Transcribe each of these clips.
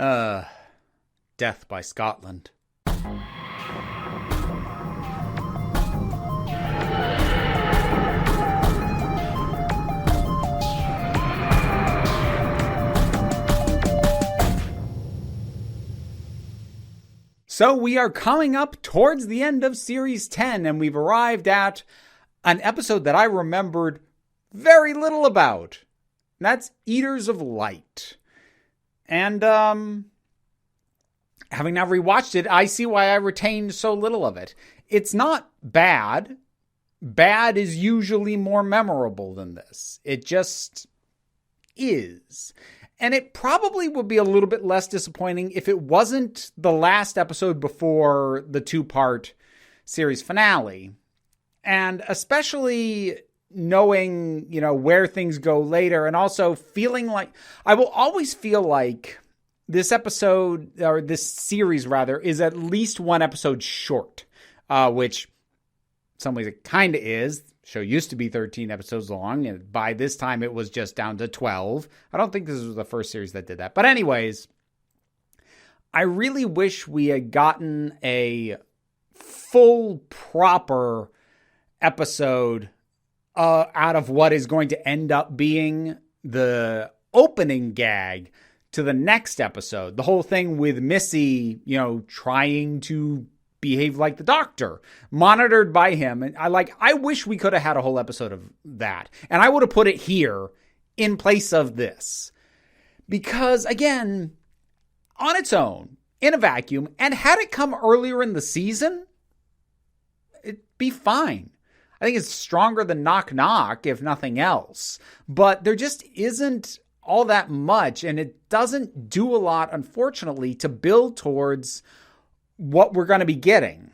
Death by Scotland. So we are coming up towards the end of Series 10, and we've arrived at an episode that I remembered very little about. And that's Eaters of Light. And having now rewatched it, I see why I retained so little of it. It's not bad. Bad is usually more memorable than this. It just is. And it probably would be a little bit less disappointing if it wasn't the last episode before the two-part series finale. And especially knowing, where things go later, and also feeling like, I will always feel like this episode, or this series rather, is at least one episode short, which in some ways it kind of is. Show used to be 13 episodes long, and by this time it was just down to 12. I don't think this was the first series that did that. But anyways, I really wish we had gotten a full, proper episode out of what is going to end up being the opening gag to the next episode. The whole thing with Missy, trying to behave like the doctor, monitored by him. And I wish we could have had a whole episode of that. And I would have put it here in place of this. Because, again, on its own, in a vacuum, and had it come earlier in the season, it'd be fine. I think it's stronger than Knock Knock, if nothing else. But there just isn't all that much, and it doesn't do a lot, unfortunately, to build towards what we're going to be getting.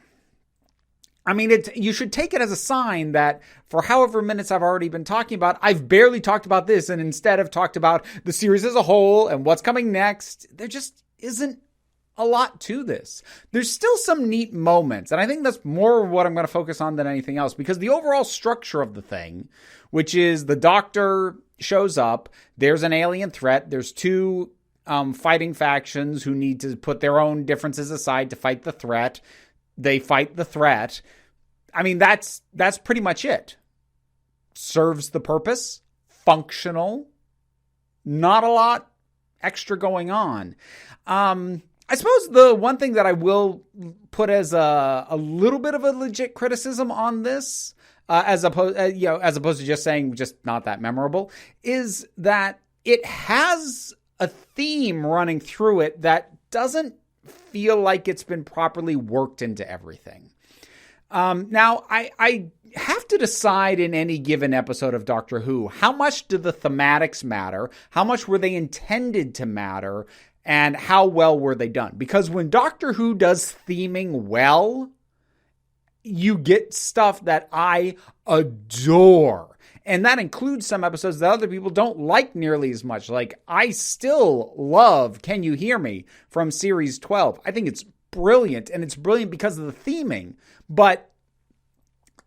I mean, you should take it as a sign that for however minutes I've already been talking about, I've barely talked about this, and instead have talked about the series as a whole and what's coming next. There just isn't a lot to this. There's still some neat moments, and I think that's more what I'm going to focus on than anything else, because the overall structure of the thing, which is the doctor shows up, there's an alien threat, there's two fighting factions who need to put their own differences aside to fight the threat. They fight the threat. I mean, that's pretty much it. Serves the purpose. Functional. Not a lot extra going on. I suppose the one thing that I will put as a little bit of a legit criticism on this, as opposed to just saying just not that memorable, is that it has a theme running through it that doesn't feel like it's been properly worked into everything. Now, I have to decide in any given episode of Doctor Who, how much do the thematics matter? How much were they intended to matter? And how well were they done? Because when Doctor Who does theming well, you get stuff that I adore. And that includes some episodes that other people don't like nearly as much. Like, I still love Can You Hear Me from Series 12. I think it's brilliant, and it's brilliant because of the theming. But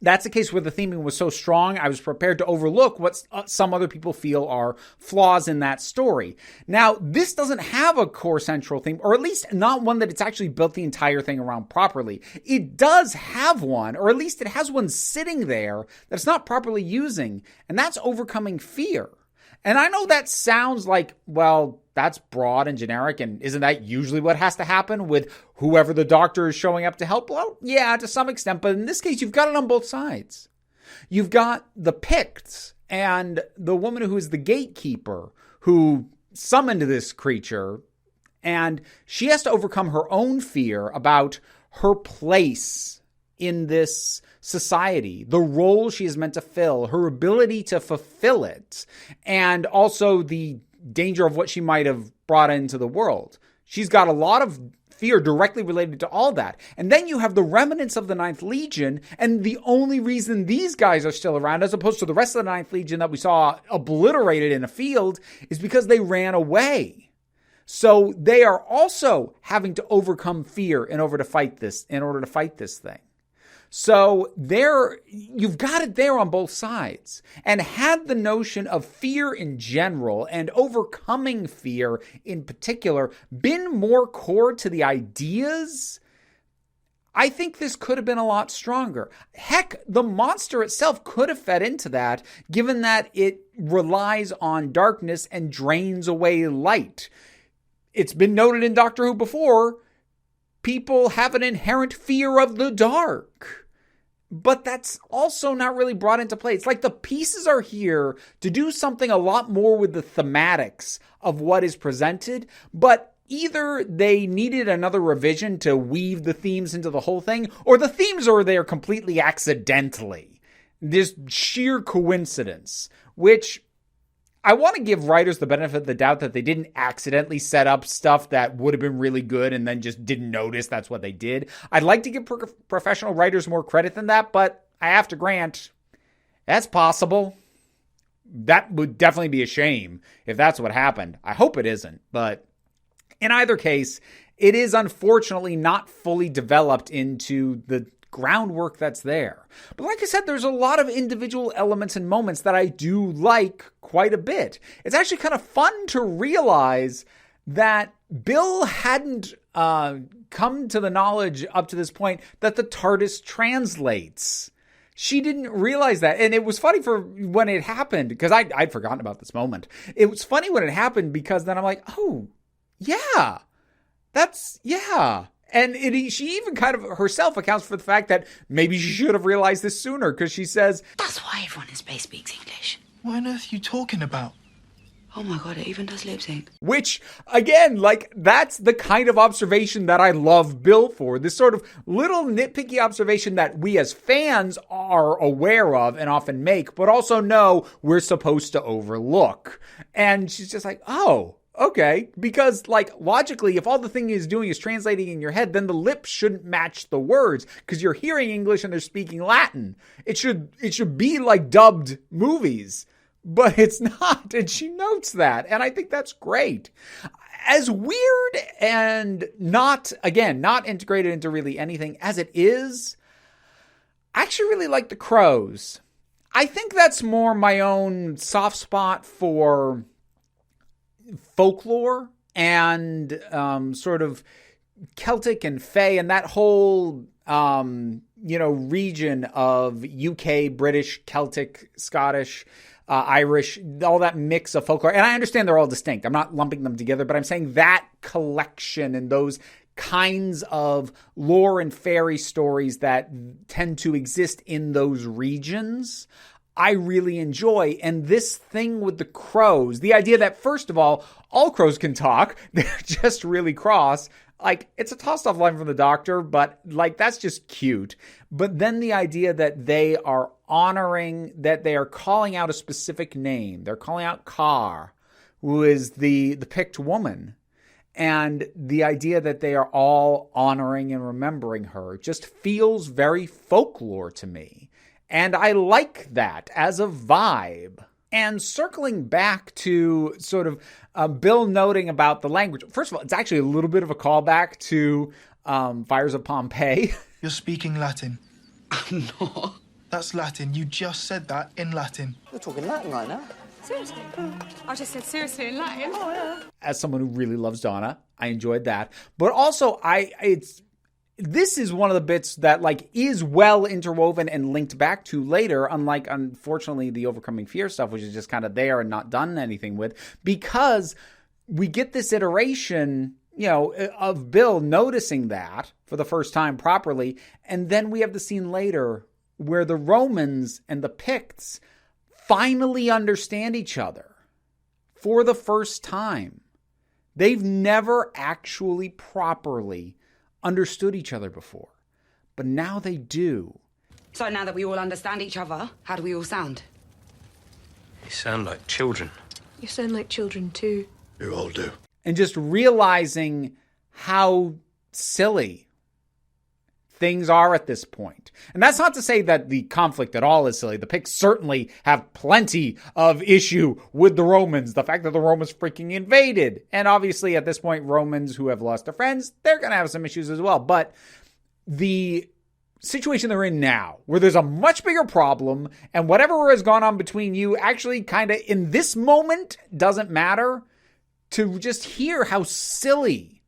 that's a case where the theming was so strong, I was prepared to overlook what some other people feel are flaws in that story. Now, this doesn't have a core central theme, or at least not one that it's actually built the entire thing around properly. It does have one, or at least it has one sitting there that it's not properly using, and that's overcoming fear. And I know that sounds like, well, that's broad and generic, and isn't that usually what has to happen with whoever the doctor is showing up to help? Well, yeah, to some extent, but in this case, you've got it on both sides. You've got the Picts and the woman who is the gatekeeper who summoned this creature, and she has to overcome her own fear about her place in this society, the role she is meant to fill, her ability to fulfill it, and also the danger of what she might have brought into the world. She's got a lot of fear directly related to all that. And then you have the remnants of the Ninth Legion, and the only reason these guys are still around, as opposed to the rest of the Ninth Legion that we saw obliterated in a field, is because they ran away. So they are also having to overcome fear in order to fight this thing. So you've got it there on both sides. And had the notion of fear in general and overcoming fear in particular been more core to the ideas, I think this could have been a lot stronger. Heck, the monster itself could have fed into that, given that it relies on darkness and drains away light. It's been noted in Doctor Who before, people have an inherent fear of the dark. But that's also not really brought into play. It's like the pieces are here to do something a lot more with the thematics of what is presented, but either they needed another revision to weave the themes into the whole thing, or the themes are there completely accidentally. This sheer coincidence, which I want to give writers the benefit of the doubt that they didn't accidentally set up stuff that would have been really good and then just didn't notice that's what they did. I'd like to give professional writers more credit than that, but I have to grant, that's possible. That would definitely be a shame if that's what happened. I hope it isn't, but in either case, it is unfortunately not fully developed into the groundwork that's there. But like I said, there's a lot of individual elements and moments that I do like quite a bit. It's actually kind of fun to realize that Bill hadn't come to the knowledge up to this point that the TARDIS translates. She didn't realize that. And it was funny for when it happened, because I'd forgotten about this moment. It was funny when it happened because then I'm like, oh, yeah, yeah. And she even kind of herself accounts for the fact that maybe she should have realized this sooner, because she says, that's why everyone in space speaks English. What on earth are you talking about? Oh my God, it even does lip sync. Which, again, like, that's the kind of observation that I love Bill for. This sort of little nitpicky observation that we as fans are aware of and often make, but also know we're supposed to overlook. And she's just like, oh, okay, because like logically, if all the thing is doing is translating in your head, then the lips shouldn't match the words because you're hearing English and they're speaking Latin. It should be like dubbed movies, but it's not. And she notes that. And I think that's great. As weird and not integrated into really anything as it is, I actually really like the crows. I think that's more my own soft spot for folklore and sort of Celtic and Fae and that whole region of UK, British, Celtic, Scottish, Irish, all that mix of folklore. And I understand they're all distinct. I'm not lumping them together, but I'm saying that collection and those kinds of lore and fairy stories that tend to exist in those regions, I really enjoy. And this thing with the crows, the idea that, first of all crows can talk, they're just really cross. Like, it's a tossed off line from the Doctor, but like, that's just cute. But then the idea that they are honoring, that they are calling out a specific name. They're calling out Kar, who is the picked woman. And the idea that they are all honoring and remembering her just feels very folklore to me. And I like that as a vibe. And circling back to sort of Bill noting about the language. First of all, it's actually a little bit of a callback to Fires of Pompeii. You're speaking Latin. I'm not. That's Latin. You just said that in Latin. You're talking Latin right now. Seriously? I just said seriously in Latin. Oh, yeah. As someone who really loves Donna, I enjoyed that. But also, this is one of the bits that like is well interwoven and linked back to later, unlike, unfortunately, the Overcoming Fear stuff, which is just kind of there and not done anything with, because we get this iteration, of Bill noticing that for the first time properly. And then we have the scene later where the Romans and the Picts finally understand each other for the first time. They've never actually properly understood each other before, but now they do. So now that we all understand each other, how do we all sound? You sound like children. You sound like children too. You all do. And just realizing how silly things are at this point. And that's not to say that the conflict at all is silly. The Picts certainly have plenty of issue with the Romans. The fact that the Romans freaking invaded. And obviously at this point, Romans who have lost their friends, they're going to have some issues as well. But the situation they're in now, where there's a much bigger problem and whatever has gone on between you actually kind of in this moment doesn't matter, to just hear how silly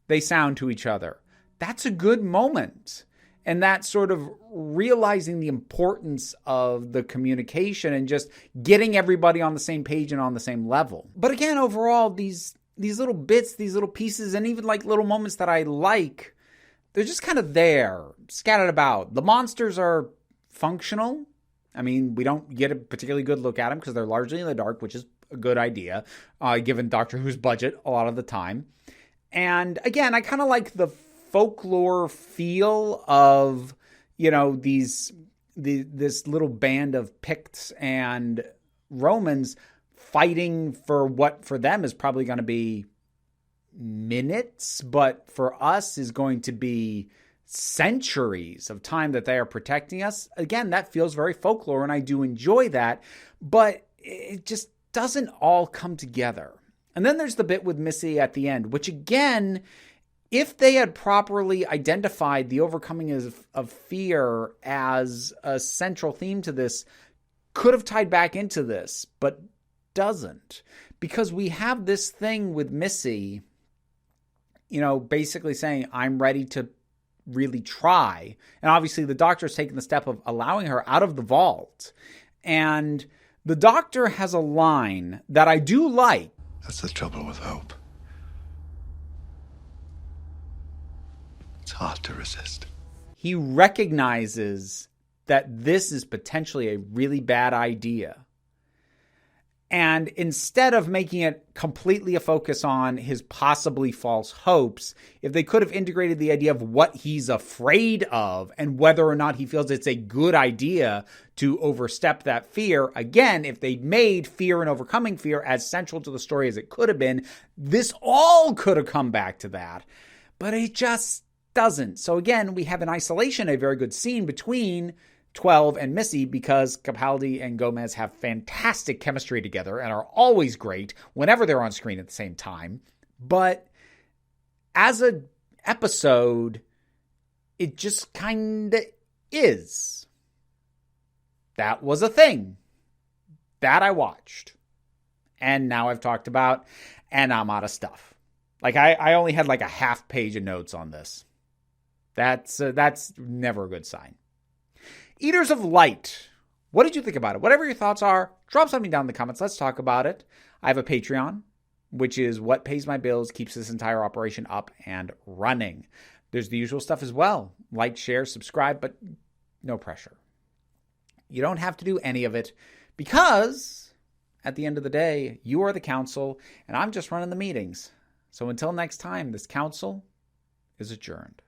they sound to each other. That's a good moment. And that sort of realizing the importance of the communication and just getting everybody on the same page and on the same level. But again, overall, these little bits, these little pieces, and even like little moments that I like, they're just kind of there, scattered about. The monsters are functional. I mean, we don't get a particularly good look at them because they're largely in the dark, which is a good idea, given Doctor Who's budget a lot of the time. And again, I kind of like the folklore feel of, this little band of Picts and Romans fighting for what for them is probably going to be minutes, but for us is going to be centuries of time that they are protecting us. Again, that feels very folklore, and I do enjoy that, but it just doesn't all come together. And then there's the bit with Missy at the end, which again, if they had properly identified the overcoming of fear as a central theme to this, could have tied back into this, but doesn't. Because we have this thing with Missy, basically saying, I'm ready to really try. And obviously the Doctor's taken the step of allowing her out of the vault. And the Doctor has a line that I do like. That's the trouble with hope. It's hard to resist. He recognizes that this is potentially a really bad idea. And instead of making it completely a focus on his possibly false hopes, if they could have integrated the idea of what he's afraid of and whether or not he feels it's a good idea to overstep that fear, again, if they made fear and overcoming fear as central to the story as it could have been, this all could have come back to that. But it just doesn't. So again, we have in isolation a very good scene between 12 and Missy because Capaldi and Gomez have fantastic chemistry together and are always great whenever they're on screen at the same time. But as an episode, it just kind of is. That was a thing that I watched. And now I've talked about, and I'm out of stuff. Like I only had like a half page of notes on this. That's never a good sign. Eaters of Light. What did you think about it? Whatever your thoughts are, drop something down in the comments. Let's talk about it. I have a Patreon, which is what pays my bills, keeps this entire operation up and running. There's the usual stuff as well. Like, share, subscribe, but no pressure. You don't have to do any of it because at the end of the day, you are the council and I'm just running the meetings. So until next time, this council is adjourned.